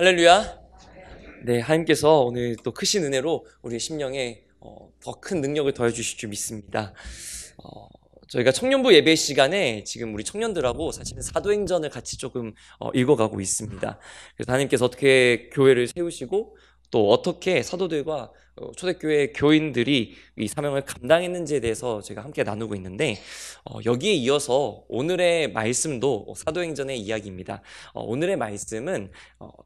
할렐루야. 네, 하나님께서 오늘 또 크신 은혜로 우리 심령에 더 큰 능력을 더해 주실 줄 믿습니다. 저희가 청년부 예배 시간에 지금 우리 청년들하고 사실은 사도행전을 같이 조금 읽어가고 있습니다. 그래서 하나님께서 어떻게 교회를 세우시고 또 어떻게 사도들과 초대교회 교인들이 이 사명을 감당했는지에 대해서 제가 함께 나누고 있는데, 여기에 이어서 오늘의 말씀도 사도행전의 이야기입니다. 오늘의 말씀은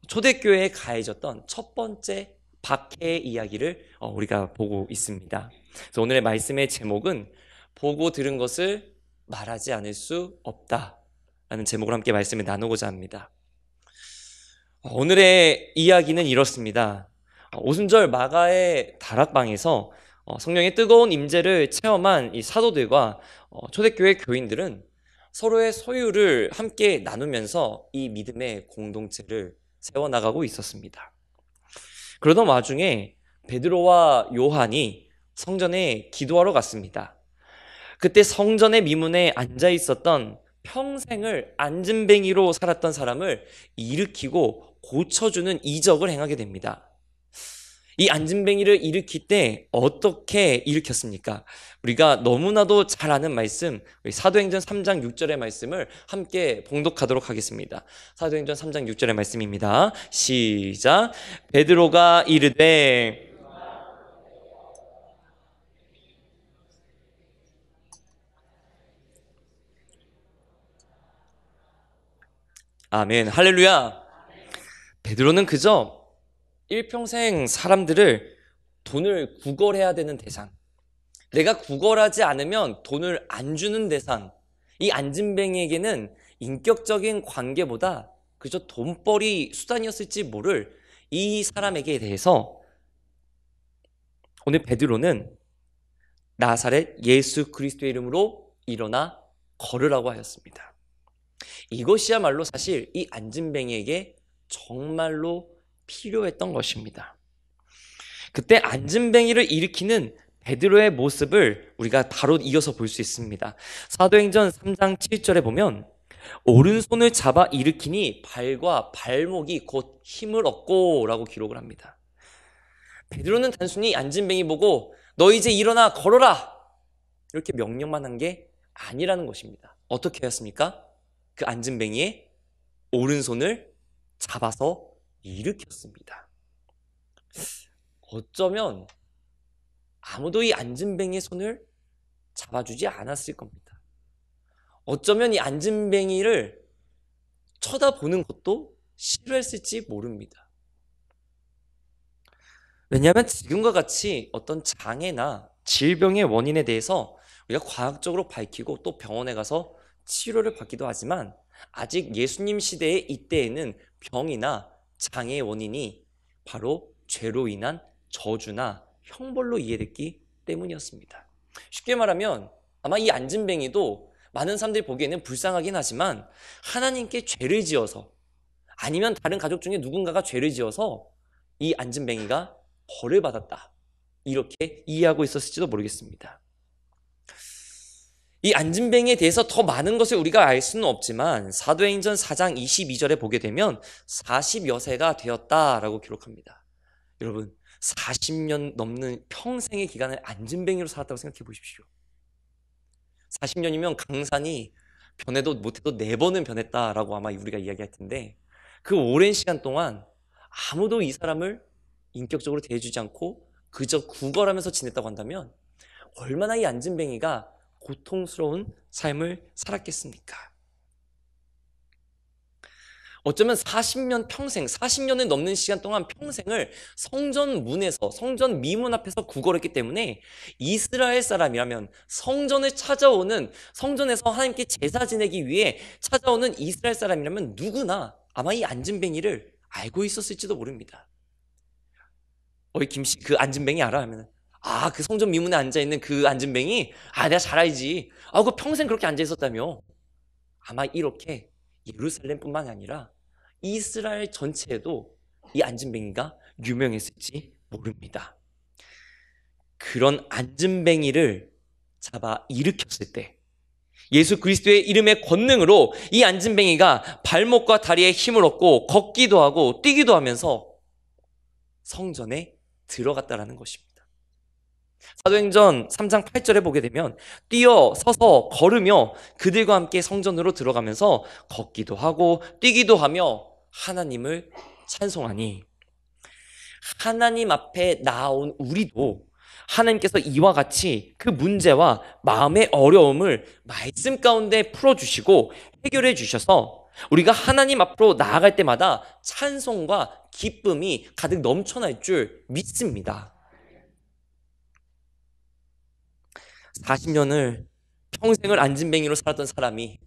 초대교회에 가해졌던 첫 번째 박해의 이야기를 우리가 보고 있습니다. 그래서 오늘의 말씀의 제목은 보고 들은 것을 말하지 않을 수 없다 라는 제목으로 함께 말씀을 나누고자 합니다. 오늘의 이야기는 이렇습니다. 오순절 마가의 다락방에서 성령의 뜨거운 임재를 체험한 이 사도들과 초대교회 교인들은 서로의 소유를 함께 나누면서 이 믿음의 공동체를 세워나가고 있었습니다. 그러던 와중에 베드로와 요한이 성전에 기도하러 갔습니다. 그때 성전의 미문에 앉아 있었던 평생을 안진뱅이로 살았던 사람을 일으키고 고쳐주는 이적을 행하게 됩니다. 이 안진뱅이를 일으킬 때 어떻게 일으켰습니까? 우리가 너무나도 잘 아는 말씀, 사도행전 3장 6절의 말씀을 함께 봉독하도록 하겠습니다. 사도행전 3장 6절의 말씀입니다. 시작. 베드로가 이르되 아멘, 할렐루야. 베드로는 그저 일평생 사람들을 돈을 구걸해야 되는 대상, 내가 구걸하지 않으면 돈을 안 주는 대상, 이 안진뱅이에게는 인격적인 관계보다 그저 돈벌이 수단이었을지 모를 이 사람에게 대해서 오늘 베드로는 나사렛 예수 그리스도의 이름으로 일어나 걸으라고 하였습니다. 이것이야말로 사실 이 안진뱅이에게 정말로 필요했던 것입니다. 그때 안진뱅이를 일으키는 베드로의 모습을 우리가 바로 이어서 볼 수 있습니다. 사도행전 3장 7절에 보면 오른손을 잡아 일으키니 발과 발목이 곧 힘을 얻고 라고 기록을 합니다. 베드로는 단순히 안진뱅이 보고 너 이제 일어나 걸어라 이렇게 명령만 한 게 아니라는 것입니다. 어떻게 하였습니까? 그 안진뱅이의 오른손을 잡아서 일으켰습니다. 어쩌면 아무도 이 안진뱅이의 손을 잡아주지 않았을 겁니다. 어쩌면 이 안진뱅이를 쳐다보는 것도 싫어했을지 모릅니다. 왜냐하면 지금과 같이 어떤 장애나 질병의 원인에 대해서 우리가 과학적으로 밝히고 또 병원에 가서 치료를 받기도 하지만 아직 예수님 시대의 이때에는 병이나 장애의 원인이 바로 죄로 인한 저주나 형벌로 이해됐기 때문이었습니다. 쉽게 말하면 아마 이 안진뱅이도 많은 사람들이 보기에는 불쌍하긴 하지만 하나님께 죄를 지어서 아니면 다른 가족 중에 누군가가 죄를 지어서 이 안진뱅이가 벌을 받았다 이렇게 이해하고 있었을지도 모르겠습니다. 이 안진뱅이에 대해서 더 많은 것을 우리가 알 수는 없지만 사도행전 4장 22절에 보게 되면 40여 세가 되었다라고 기록합니다. 여러분 40년 넘는 평생의 기간을 안진뱅이로 살았다고 생각해 보십시오. 40년이면 강산이 변해도 못해도 4번은 변했다라고 아마 우리가 이야기할 텐데 그 오랜 시간 동안 아무도 이 사람을 인격적으로 대해주지 않고 그저 구걸하면서 지냈다고 한다면 얼마나 이 안진뱅이가 고통스러운 삶을 살았겠습니까? 어쩌면 40년 평생, 40년을 넘는 시간 동안 평생을 성전 문에서, 성전 미문 앞에서 구걸했기 때문에 이스라엘 사람이라면 성전을 찾아오는, 성전에서 하나님께 제사 지내기 위해 찾아오는 이스라엘 사람이라면 누구나 아마 이 안진뱅이를 알고 있었을지도 모릅니다. 어이 김씨 그 안진뱅이 알아? 하면 그 성전 미문에 앉아있는 그 안진뱅이? 내가 잘 알지. 그 평생 그렇게 앉아있었다며. 아마 이렇게 예루살렘뿐만 아니라 이스라엘 전체에도 이 안진뱅이가 유명했을지 모릅니다. 그런 안진뱅이를 잡아 일으켰을 때 예수 그리스도의 이름의 권능으로 이 안진뱅이가 발목과 다리에 힘을 얻고 걷기도 하고 뛰기도 하면서 성전에 들어갔다라는 것입니다. 사도행전 3장 8절에 보게 되면 뛰어 서서 걸으며 그들과 함께 성전으로 들어가면서 걷기도 하고 뛰기도 하며 하나님을 찬송하니, 하나님 앞에 나온 우리도 하나님께서 이와 같이 그 문제와 마음의 어려움을 말씀 가운데 풀어주시고 해결해 주셔서 우리가 하나님 앞으로 나아갈 때마다 찬송과 기쁨이 가득 넘쳐날 줄 믿습니다. 40년을 평생을 안진뱅이로 살았던 사람이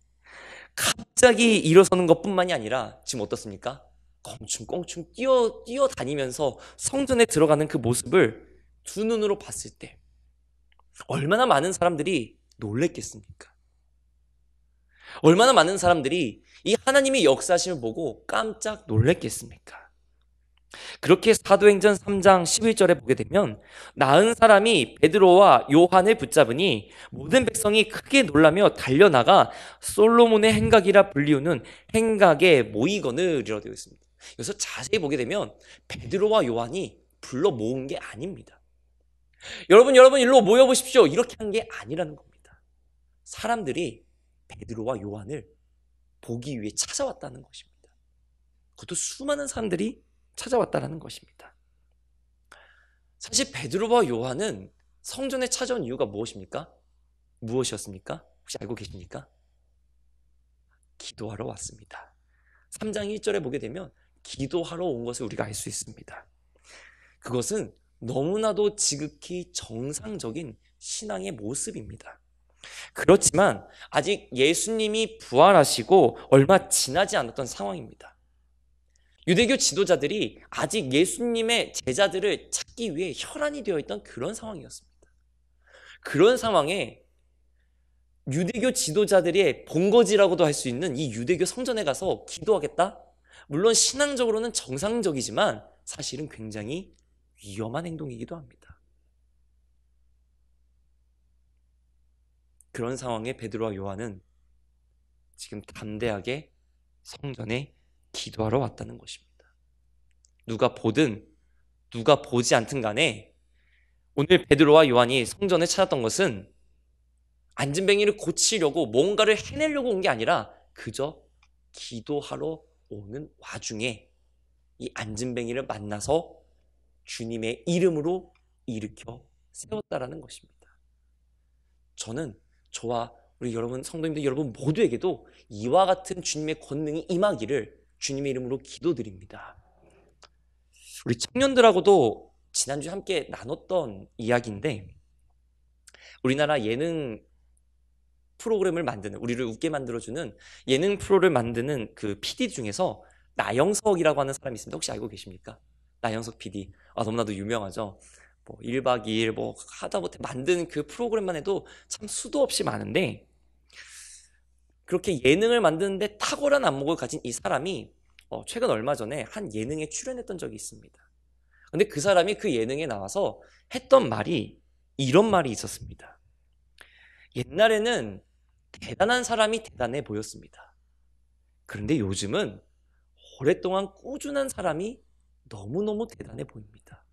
갑자기 일어서는 것뿐만이 아니라 지금 어떻습니까? 껑충껑충 뛰어다니면서 성전에 들어가는 그 모습을 두 눈으로 봤을 때 얼마나 많은 사람들이 놀랬겠습니까? 얼마나 많은 사람들이 이 하나님의 역사심을 보고 깜짝 놀랬겠습니까? 그렇게 사도행전 3장 11절에 보게 되면 나은 사람이 베드로와 요한을 붙잡으니 모든 백성이 크게 놀라며 달려나가 솔로몬의 행각이라 불리우는 행각에 모이거늘이라고 되어 있습니다. 여기서 자세히 보게 되면 베드로와 요한이 불러 모은 게 아닙니다. 여러분 일로 모여보십시오, 이렇게 한 게 아니라는 겁니다. 사람들이 베드로와 요한을 보기 위해 찾아왔다는 것입니다. 그것도 수많은 사람들이 찾아왔다는 것입니다. 사실 베드로와 요한은 성전에 찾아온 이유가 무엇입니까? 무엇이었습니까? 혹시 알고 계십니까? 기도하러 왔습니다. 3장 1절에 보게 되면 기도하러 온 것을 우리가 알 수 있습니다. 그것은 너무나도 지극히 정상적인 신앙의 모습입니다. 그렇지만 아직 예수님이 부활하시고 얼마 지나지 않았던 상황입니다. 유대교 지도자들이 아직 예수님의 제자들을 찾기 위해 혈안이 되어 있던 그런 상황이었습니다. 그런 상황에 유대교 지도자들의 본거지라고도 할 수 있는 이 유대교 성전에 가서 기도하겠다? 물론 신앙적으로는 정상적이지만 사실은 굉장히 위험한 행동이기도 합니다. 그런 상황에 베드로와 요한은 지금 담대하게 성전에 기도하러 왔다는 것입니다. 누가 보든 누가 보지 않든 간에 오늘 베드로와 요한이 성전에 찾았던 것은 안진뱅이를 고치려고 뭔가를 해내려고 온 게 아니라 그저 기도하러 오는 와중에 이 안진뱅이를 만나서 주님의 이름으로 일으켜 세웠다라는 것입니다. 저는 저와 우리 여러분 성도님들 여러분 모두에게도 이와 같은 주님의 권능이 임하기를 주님의 이름으로 기도드립니다. 우리 청년들하고도 지난주에 함께 나눴던 이야기인데, 우리나라 예능 프로그램을 만드는, 우리를 웃게 만들어주는 예능 프로를 만드는 그 PD 중에서 나영석이라고 하는 사람이 있습니다. 혹시 알고 계십니까? 나영석 PD. 너무나도 유명하죠. 1박 2일 하다못해 만든 그 프로그램만 해도 참 수도 없이 많은데, 그렇게 예능을 만드는데 탁월한 안목을 가진 이 사람이 최근 얼마 전에 한 예능에 출연했던 적이 있습니다. 근데 그 사람이 그 예능에 나와서 했던 말이 이런 말이 있었습니다. 옛날에는 대단한 사람이 대단해 보였습니다. 그런데 요즘은 오랫동안 꾸준한 사람이 너무너무 대단해 보입니다.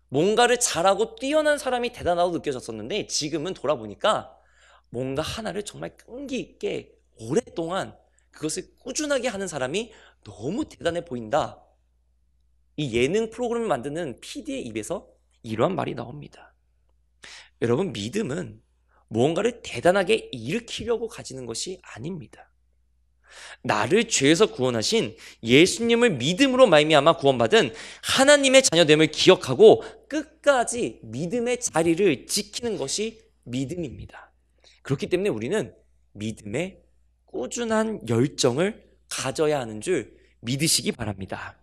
뭔가를 잘하고 뛰어난 사람이 대단하다고 느껴졌었는데 지금은 돌아보니까 뭔가 하나를 정말 끈기 있게 오랫동안 그것을 꾸준하게 하는 사람이 너무 대단해 보인다. 이 예능 프로그램을 만드는 PD의 입에서 이러한 말이 나옵니다. 여러분, 믿음은 무언가를 대단하게 일으키려고 가지는 것이 아닙니다. 나를 죄에서 구원하신 예수님을 믿음으로 말미암아 구원받은 하나님의 자녀됨을 기억하고 끝까지 믿음의 자리를 지키는 것이 믿음입니다. 그렇기 때문에 우리는 믿음의 꾸준한 열정을 가져야 하는 줄 믿으시기 바랍니다.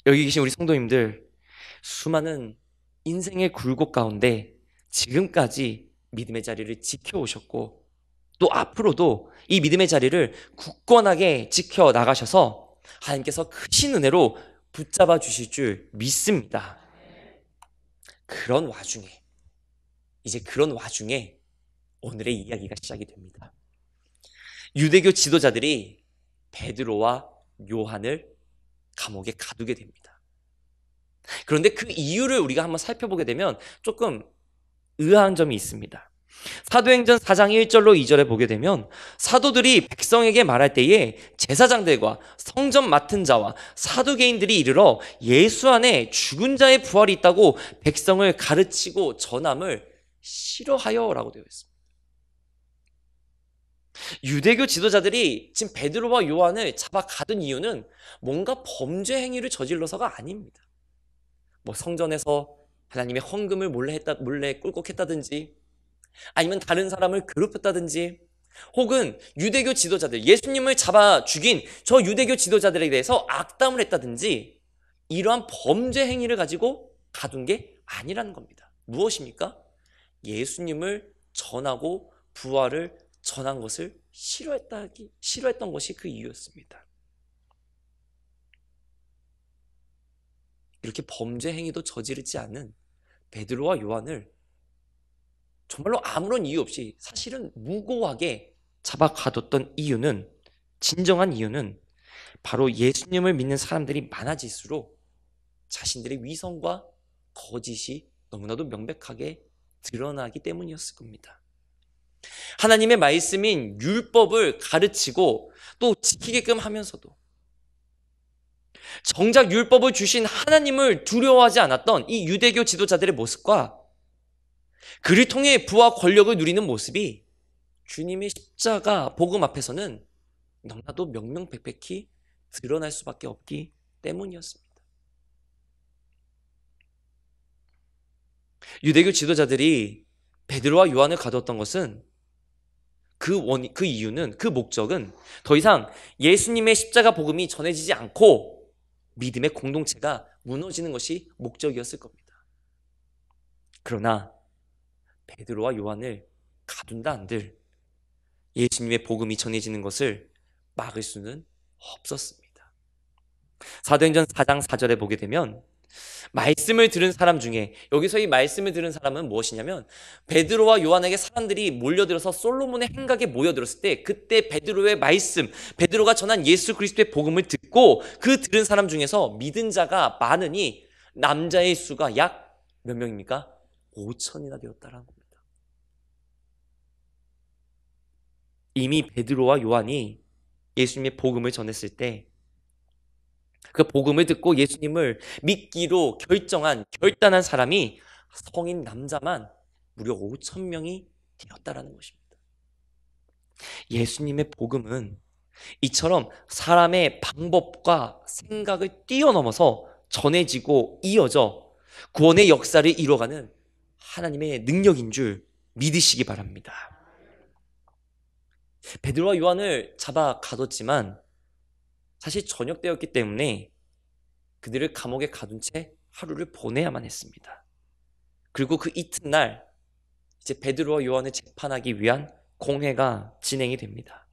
여기 계신 우리 성도님들, 수많은 인생의 굴곡 가운데 지금까지 믿음의 자리를 지켜오셨고 또 앞으로도 이 믿음의 자리를 굳건하게 지켜나가셔서 하나님께서 크신 은혜로 붙잡아 주실 줄 믿습니다. 그런 와중에 오늘의 이야기가 시작이 됩니다. 유대교 지도자들이 베드로와 요한을 감옥에 가두게 됩니다. 그런데 그 이유를 우리가 한번 살펴보게 되면 조금 의아한 점이 있습니다. 사도행전 4장 1절로 2절에 보게 되면 사도들이 백성에게 말할 때에 제사장들과 성전 맡은 자와 사두개인들이 이르러 예수 안에 죽은 자의 부활이 있다고 백성을 가르치고 전함을 싫어하여 라고 되어 있습니다. 유대교 지도자들이 지금 베드로와 요한을 잡아 가둔 이유는 뭔가 범죄 행위를 저질러서가 아닙니다. 뭐 성전에서 하나님의 헌금을 몰래 꿀꺽했다든지, 아니면 다른 사람을 괴롭혔다든지, 혹은 유대교 지도자들, 예수님을 잡아 죽인 저 유대교 지도자들에 대해서 악담을 했다든지, 이러한 범죄 행위를 가지고 가둔 게 아니라는 겁니다. 무엇입니까? 예수님을 전하고 부활을 전한 것을 싫어했던 것이 그 이유였습니다. 이렇게 범죄 행위도 저지르지 않은 베드로와 요한을 정말로 아무런 이유 없이 사실은 무고하게 잡아 가뒀던 이유는, 진정한 이유는 바로 예수님을 믿는 사람들이 많아질수록 자신들의 위선과 거짓이 너무나도 명백하게 드러나기 때문이었을 겁니다. 하나님의 말씀인 율법을 가르치고 또 지키게끔 하면서도 정작 율법을 주신 하나님을 두려워하지 않았던 이 유대교 지도자들의 모습과 그를 통해 부와 권력을 누리는 모습이 주님의 십자가 복음 앞에서는 너무나도 명명백백히 드러날 수밖에 없기 때문이었습니다. 유대교 지도자들이 베드로와 요한을 가두었던 것은 그 이유는, 그 목적은 더 이상 예수님의 십자가 복음이 전해지지 않고 믿음의 공동체가 무너지는 것이 목적이었을 겁니다. 그러나 베드로와 요한을 가둔다 한들 예수님의 복음이 전해지는 것을 막을 수는 없었습니다. 사도행전 4장 4절에 보게 되면 말씀을 들은 사람 중에, 여기서 이 말씀을 들은 사람은 무엇이냐면 베드로와 요한에게 사람들이 몰려들어서 솔로몬의 행각에 모여들었을 때 그때 베드로의 말씀, 베드로가 전한 예수 그리스도의 복음을 듣고 그 들은 사람 중에서 믿은 자가 많으니 남자의 수가 약 몇 명입니까? 5천이나 되었다라는 겁니다. 이미 베드로와 요한이 예수님의 복음을 전했을 때 그 복음을 듣고 예수님을 믿기로 결단한 사람이 성인 남자만 무려 5천 명이 되었다라는 것입니다. 예수님의 복음은 이처럼 사람의 방법과 생각을 뛰어넘어서 전해지고 이어져 구원의 역사를 이뤄가는 하나님의 능력인 줄 믿으시기 바랍니다. 베드로와 요한을 잡아 가뒀지만 사실 저녁 때였기 때문에 그들을 감옥에 가둔 채 하루를 보내야만 했습니다. 그리고 그 이튿날 이제 베드로와 요한을 재판하기 위한 공회가 진행이 됩니다.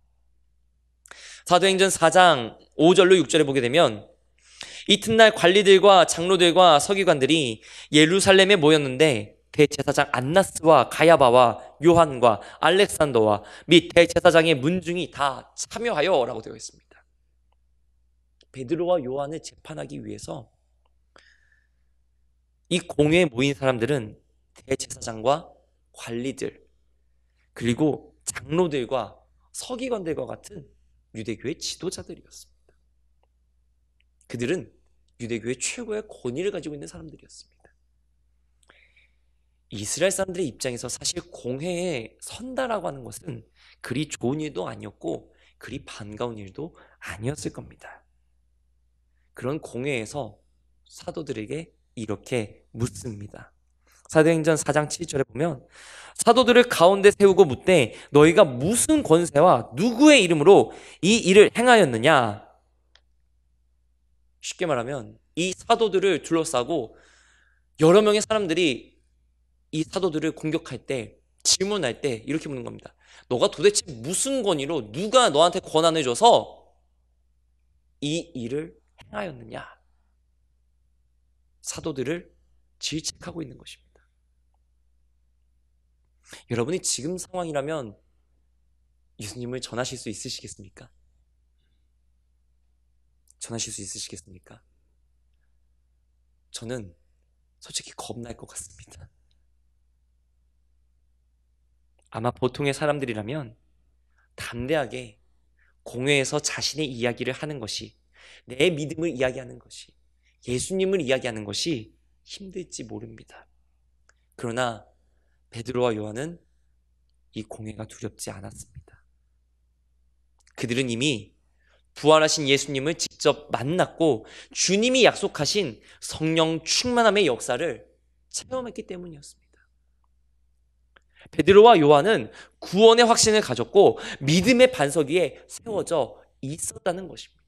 사도행전 4장 5절로 6절에 보게 되면 이튿날 관리들과 장로들과 서기관들이 예루살렘에 모였는데 대제사장 안나스와 가야바와 요한과 알렉산더와 및 대제사장의 문중이 다 참여하여 라고 되어 있습니다. 베드로와 요한을 재판하기 위해서 이 공회에 모인 사람들은 대제사장과 관리들, 그리고 장로들과 서기관들과 같은 유대교의 지도자들이었습니다. 그들은 유대교의 최고의 권위를 가지고 있는 사람들이었습니다. 이스라엘 사람들의 입장에서 사실 공회에 선다라고 하는 것은 그리 좋은 일도 아니었고 그리 반가운 일도 아니었을 겁니다. 그런 공회에서 사도들에게 이렇게 묻습니다. 사도행전 4장 7절에 보면 사도들을 가운데 세우고 묻되 너희가 무슨 권세와 누구의 이름으로 이 일을 행하였느냐? 쉽게 말하면 이 사도들을 둘러싸고 여러 명의 사람들이 이 사도들을 공격할 때, 질문할 때 이렇게 묻는 겁니다. 너가 도대체 무슨 권위로, 누가 너한테 권한을 줘서 이 일을 행하였느냐? 사도들을 질책하고 있는 것입니다. 여러분이 지금 상황이라면 예수님을 전하실 수 있으시겠습니까? 전하실 수 있으시겠습니까? 저는 솔직히 겁날 것 같습니다. 아마 보통의 사람들이라면 담대하게 공회에서 자신의 이야기를 하는 것이, 내 믿음을 이야기하는 것이, 예수님을 이야기하는 것이 힘들지 모릅니다. 그러나 베드로와 요한은 이 공회가 두렵지 않았습니다. 그들은 이미 부활하신 예수님을 직접 만났고 주님이 약속하신 성령 충만함의 역사를 체험했기 때문이었습니다. 베드로와 요한은 구원의 확신을 가졌고 믿음의 반석 위에 세워져 있었다는 것입니다.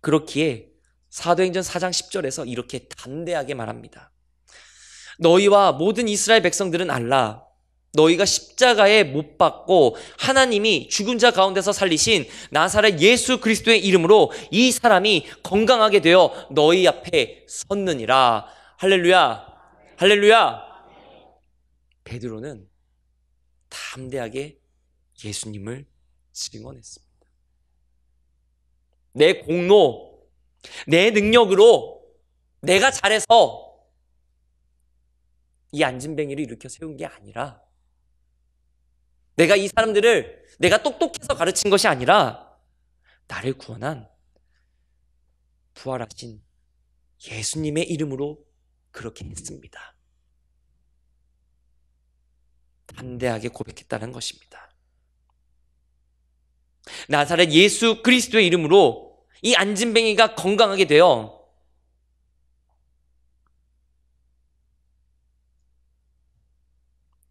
그렇기에 사도행전 4장 10절에서 이렇게 담대하게 말합니다. 너희와 모든 이스라엘 백성들은 알라. 너희가 십자가에 못 박고 하나님이 죽은 자 가운데서 살리신 나사렛 예수 그리스도의 이름으로 이 사람이 건강하게 되어 너희 앞에 섰느니라. 할렐루야, 할렐루야. 베드로는 담대하게 예수님을 증언했습니다. 내 공로, 내 능력으로 내가 잘해서 이 안진뱅이를 일으켜 세운 게 아니라, 내가 이 사람들을 내가 똑똑해서 가르친 것이 아니라 나를 구원한 부활하신 예수님의 이름으로 그렇게 했습니다. 담대하게 고백했다는 것입니다. 나사렛 예수 그리스도의 이름으로 이 안진뱅이가 건강하게 되어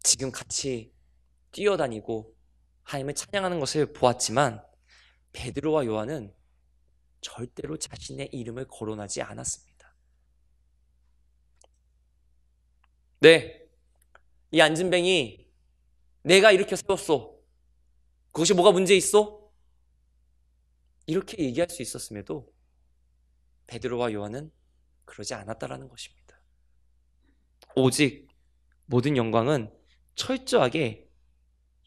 지금 같이 뛰어다니고 하나님을 찬양하는 것을 보았지만 베드로와 요한은 절대로 자신의 이름을 거론하지 않았습니다. 네, 이 안진뱅이 내가 일으켜 세웠소. 그것이 뭐가 문제 있어? 이렇게 얘기할 수 있었음에도 베드로와 요한은 그러지 않았다라는 것입니다. 오직 모든 영광은 철저하게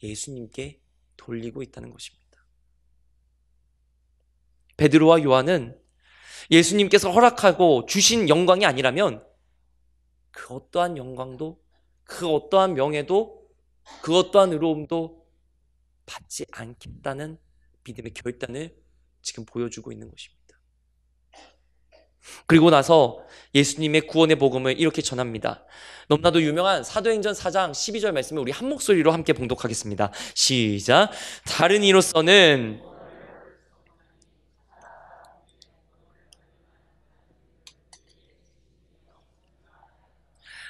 예수님께 돌리고 있다는 것입니다. 베드로와 요한은 예수님께서 허락하고 주신 영광이 아니라면 그 어떠한 영광도, 그 어떠한 명예도, 그 어떠한 의로움도 받지 않겠다는 믿음의 결단을 지금 보여주고 있는 것입니다. 그리고 나서 예수님의 구원의 복음을 이렇게 전합니다. 너무나도 유명한 사도행전 4장 12절 말씀을 우리 한 목소리로 함께 봉독하겠습니다. 시작. 다른 이로서는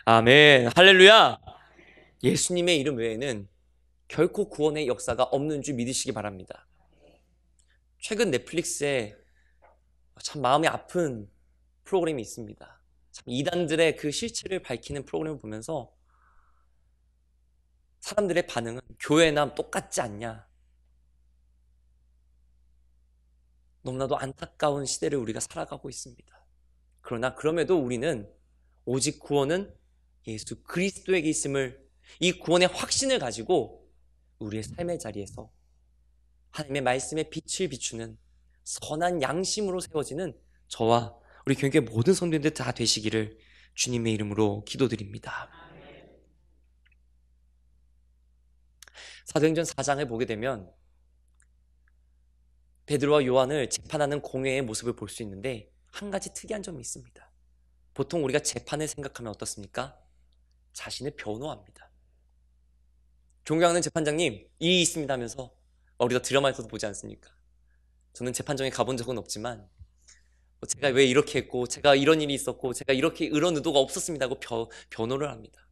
아멘, 할렐루야. 예수님의 이름 외에는 결코 구원의 역사가 없는 줄 믿으시기 바랍니다. 최근 넷플릭스에 참 마음이 아픈 프로그램이 있습니다. 참 이단들의 그 실체를 밝히는 프로그램을 보면서 사람들의 반응은 교회나 똑같지 않냐. 너무나도 안타까운 시대를 우리가 살아가고 있습니다. 그러나 그럼에도 우리는 오직 구원은 예수 그리스도에게 있음을, 이 구원의 확신을 가지고 우리의 삶의 자리에서 하나님의 말씀의 빛을 비추는 선한 양심으로 세워지는 저와 우리 교회 모든 성도님들 다 되시기를 주님의 이름으로 기도드립니다. 사도행전 4장을 보게 되면 베드로와 요한을 재판하는 공회의 모습을 볼 수 있는데 한 가지 특이한 점이 있습니다. 보통 우리가 재판을 생각하면 어떻습니까? 자신을 변호합니다. 존경하는 재판장님, 이의 있습니다 하면서 우리가 드라마에서도 보지 않습니까? 저는 재판정에 가본 적은 없지만 제가 왜 이렇게 했고, 제가 이런 일이 있었고, 제가 이렇게 이런 의도가 없었습니다 하고 변호를 합니다.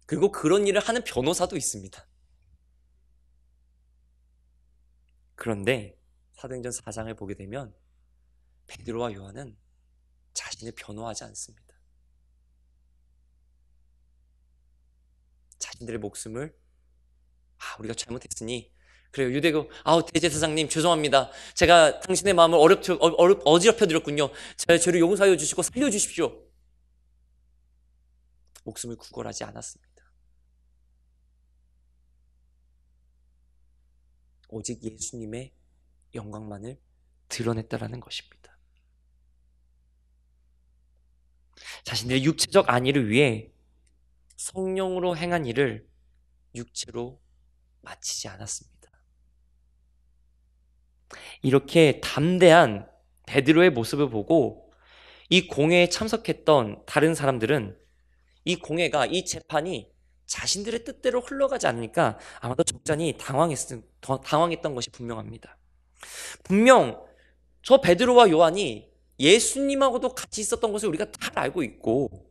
그리고 그런 일을 하는 변호사도 있습니다. 그런데 사도행전 4장을 보게 되면 베드로와 요한은 자신을 변호하지 않습니다. 자신들의 목숨을 우리가 잘못했으니 그래요, 유대교 대제사장님 죄송합니다. 제가 당신의 마음을 어지럽혀 드렸군요. 제 죄를 용서하여 주시고 살려주십시오. 목숨을 구걸하지 않았습니다. 오직 예수님의 영광만을 드러냈다라는 것입니다. 자신들의 육체적 안위를 위해 성령으로 행한 일을 육체로 마치지 않았습니다. 이렇게 담대한 베드로의 모습을 보고 이 공회에 참석했던 다른 사람들은 이 공회가, 이 재판이 자신들의 뜻대로 흘러가지 않으니까 아마도 적잖이 당황했던 것이 분명합니다. 분명 저 베드로와 요한이 예수님하고도 같이 있었던 것을 우리가 다 알고 있고,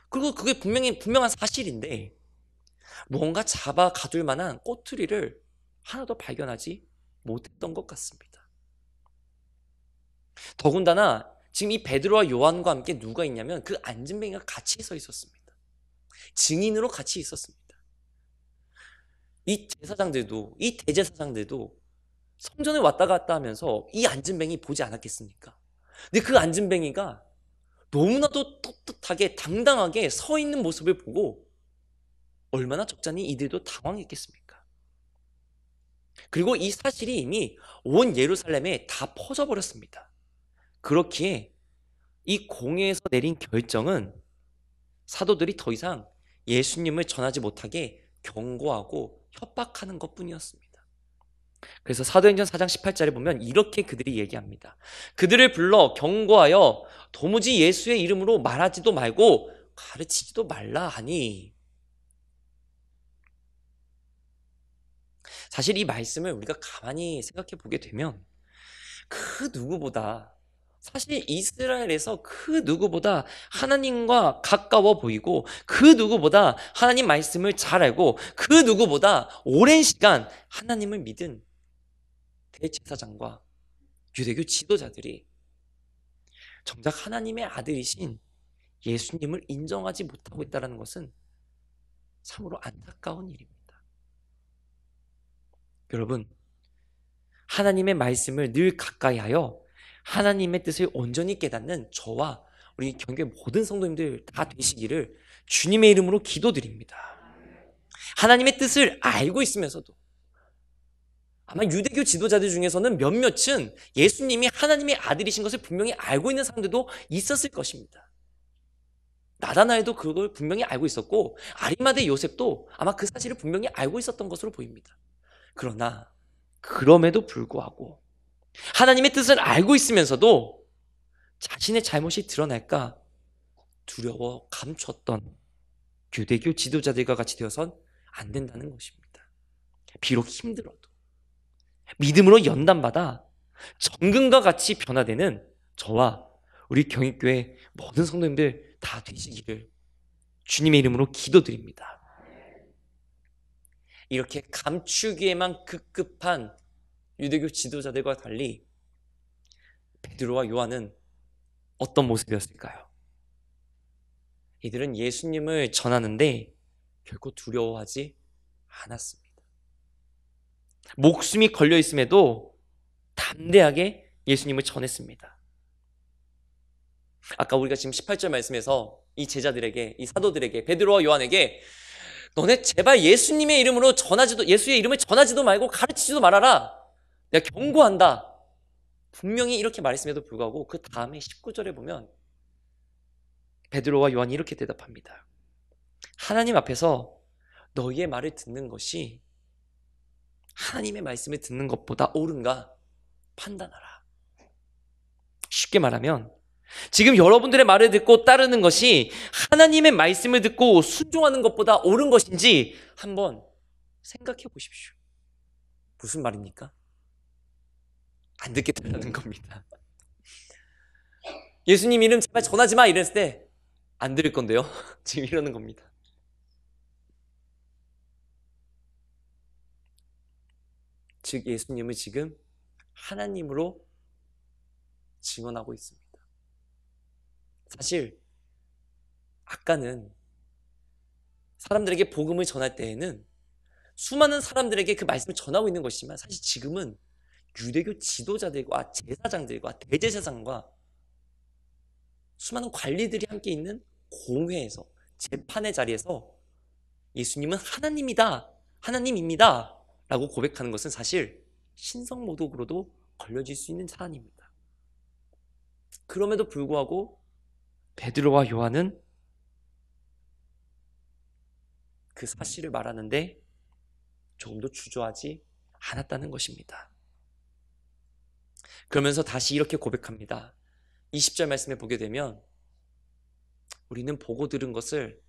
그리고 그게 분명한 사실인데 무언가 잡아 가둘 만한 꼬투리를 하나도 발견하지 못했던 것 같습니다. 더군다나 지금 이 베드로와 요한과 함께 누가 있냐면 그 안진뱅이가 같이 서 있었습니다. 증인으로 같이 있었습니다. 이 제사장들도, 이 대제사장들도 성전에 왔다 갔다 하면서 이 안진뱅이 보지 않았겠습니까? 근데 그 안진뱅이가 너무나도 떳떳하게 당당하게 서 있는 모습을 보고 얼마나 적잖이 이들도 당황했겠습니까? 그리고 이 사실이 이미 온 예루살렘에 다 퍼져버렸습니다. 그렇기에 이 공회에서 내린 결정은 사도들이 더 이상 예수님을 전하지 못하게 경고하고 협박하는 것뿐이었습니다. 그래서 사도행전 4장 18절에 보면 이렇게 그들이 얘기합니다. 그들을 불러 경고하여 도무지 예수의 이름으로 말하지도 말고 가르치지도 말라 하니. 사실 이 말씀을 우리가 가만히 생각해 보게 되면 그 누구보다, 사실 이스라엘에서 그 누구보다 하나님과 가까워 보이고 그 누구보다 하나님 말씀을 잘 알고 그 누구보다 오랜 시간 하나님을 믿은 대제사장과 유대교 지도자들이 정작 하나님의 아들이신 예수님을 인정하지 못하고 있다는 것은 참으로 안타까운 일입니다. 여러분, 하나님의 말씀을 늘 가까이 하여 하나님의 뜻을 온전히 깨닫는 저와 우리 경교회 모든 성도님들 다 되시기를 주님의 이름으로 기도드립니다. 하나님의 뜻을 알고 있으면서도 아마 유대교 지도자들 중에서는 몇몇은 예수님이 하나님의 아들이신 것을 분명히 알고 있는 사람들도 있었을 것입니다. 나다나엘도 그걸 분명히 알고 있었고 아리마대 요셉도 아마 그 사실을 분명히 알고 있었던 것으로 보입니다. 그러나 그럼에도 불구하고 하나님의 뜻을 알고 있으면서도 자신의 잘못이 드러날까 두려워 감췄던 유대교 지도자들과 같이 되어선 안 된다는 것입니다. 비록 힘들어도 믿음으로 연단받아 정금과 같이 변화되는 저와 우리 경익교회 모든 성도님들 다 되시기를 주님의 이름으로 기도드립니다. 이렇게 감추기에만 급급한 유대교 지도자들과 달리 베드로와 요한은 어떤 모습이었을까요? 이들은 예수님을 전하는데 결코 두려워하지 않았습니다. 목숨이 걸려 있음에도 담대하게 예수님을 전했습니다. 아까 우리가 지금 18절 말씀에서 이 제자들에게, 이 사도들에게, 베드로와 요한에게 너네 제발 예수님의 이름으로 예수의 이름을 전하지도 말고 가르치지도 말아라. 내가 경고한다. 분명히 이렇게 말했음에도 불구하고 그 다음에 19절에 보면 베드로와 요한이 이렇게 대답합니다. 하나님 앞에서 너희의 말을 듣는 것이 하나님의 말씀을 듣는 것보다 옳은가 판단하라. 쉽게 말하면 지금 여러분들의 말을 듣고 따르는 것이 하나님의 말씀을 듣고 순종하는 것보다 옳은 것인지 한번 생각해 보십시오. 무슨 말입니까? 안 듣겠다는 겁니다. 예수님 이름 제발 전하지 마 이랬을 때 안 들을 건데요. 지금 이러는 겁니다. 즉 예수님을 지금 하나님으로 증언하고 있습니다. 사실 아까는 사람들에게 복음을 전할 때에는 수많은 사람들에게 그 말씀을 전하고 있는 것이지만 사실 지금은 유대교 지도자들과 제사장들과 대제사장과 수많은 관리들이 함께 있는 공회에서 재판의 자리에서 예수님은 하나님이다, 하나님입니다 라고 고백하는 것은 사실 신성모독으로도 걸려질 수 있는 사안입니다. 그럼에도 불구하고 베드로와 요한은 그 사실을 말하는데 조금도 주저하지 않았다는 것입니다. 그러면서 다시 이렇게 고백합니다. 20절 말씀에 보게 되면 우리는 보고 들은 것을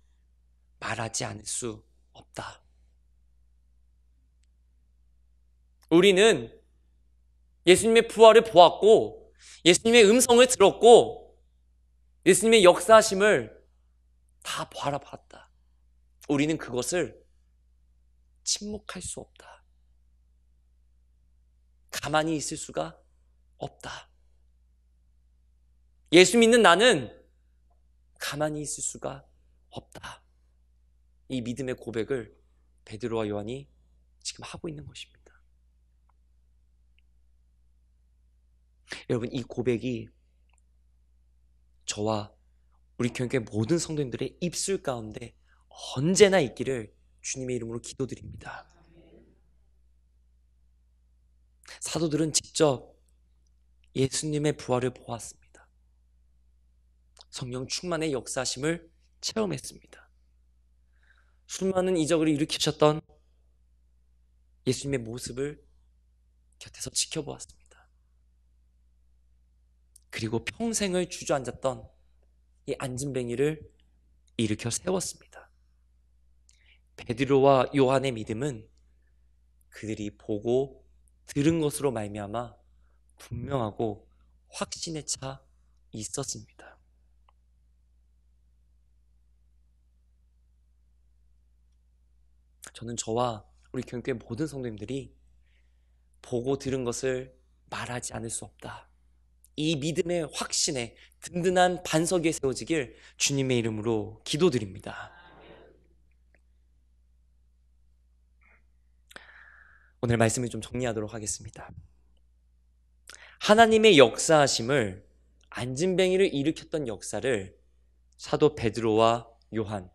말하지 않을 수 없다. 우리는 예수님의 부활을 보았고 예수님의 음성을 들었고 예수님의 역사하심을 다 바라봤다. 우리는 그것을 침묵할 수 없다. 가만히 있을 수가 없다. 예수 믿는 나는 가만히 있을 수가 없다. 이 믿음의 고백을 베드로와 요한이 지금 하고 있는 것입니다. 여러분, 이 고백이 저와 우리 교회 모든 성도님들의 입술 가운데 언제나 있기를 주님의 이름으로 기도드립니다. 사도들은 직접 예수님의 부활을 보았습니다. 성령 충만의 역사심을 체험했습니다. 수많은 이적을 일으키셨던 예수님의 모습을 곁에서 지켜보았습니다. 그리고 평생을 주저앉았던 이 앉은뱅이를 일으켜 세웠습니다. 베드로와 요한의 믿음은 그들이 보고 들은 것으로 말미암아 분명하고 확신에 차 있었습니다. 저는 저와 우리 교회 모든 성도님들이 보고 들은 것을 말하지 않을 수 없다. 이 믿음의 확신에 든든한 반석 위에 세워지길 주님의 이름으로 기도드립니다. 오늘 말씀을 좀 정리하도록 하겠습니다. 하나님의 역사하심을 앉은뱅이를 일으켰던 역사를 사도 베드로와 요한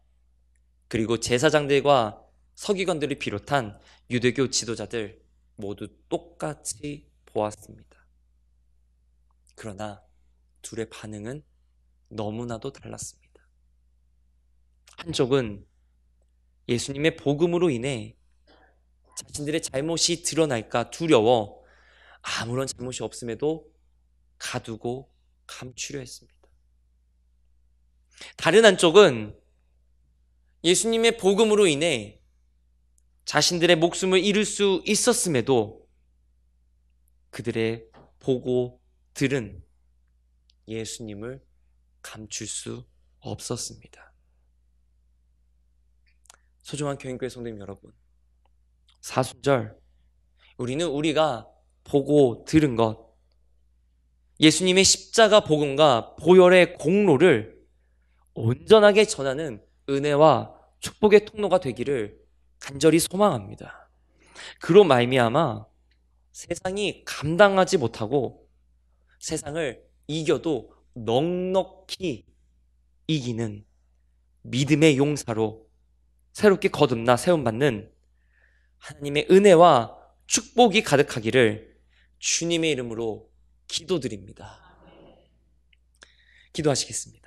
그리고 제사장들과 서기관들을 비롯한 유대교 지도자들 모두 똑같이 보았습니다. 그러나 둘의 반응은 너무나도 달랐습니다. 한쪽은 예수님의 복음으로 인해 자신들의 잘못이 드러날까 두려워 아무런 잘못이 없음에도 가두고 감추려 했습니다. 다른 한쪽은 예수님의 복음으로 인해 자신들의 목숨을 잃을 수 있었음에도 그들의 보고 들은 예수님을 감출 수 없었습니다. 소중한 교인교회 성도님 여러분, 사순절 우리는 우리가 보고 들은 것, 예수님의 십자가 복음과 보혈의 공로를 온전하게 전하는 은혜와 축복의 통로가 되기를 간절히 소망합니다. 그로 말미암아 세상이 감당하지 못하고 세상을 이겨도 넉넉히 이기는 믿음의 용사로 새롭게 거듭나 세움받는 하나님의 은혜와 축복이 가득하기를 주님의 이름으로 기도드립니다. 기도하시겠습니다.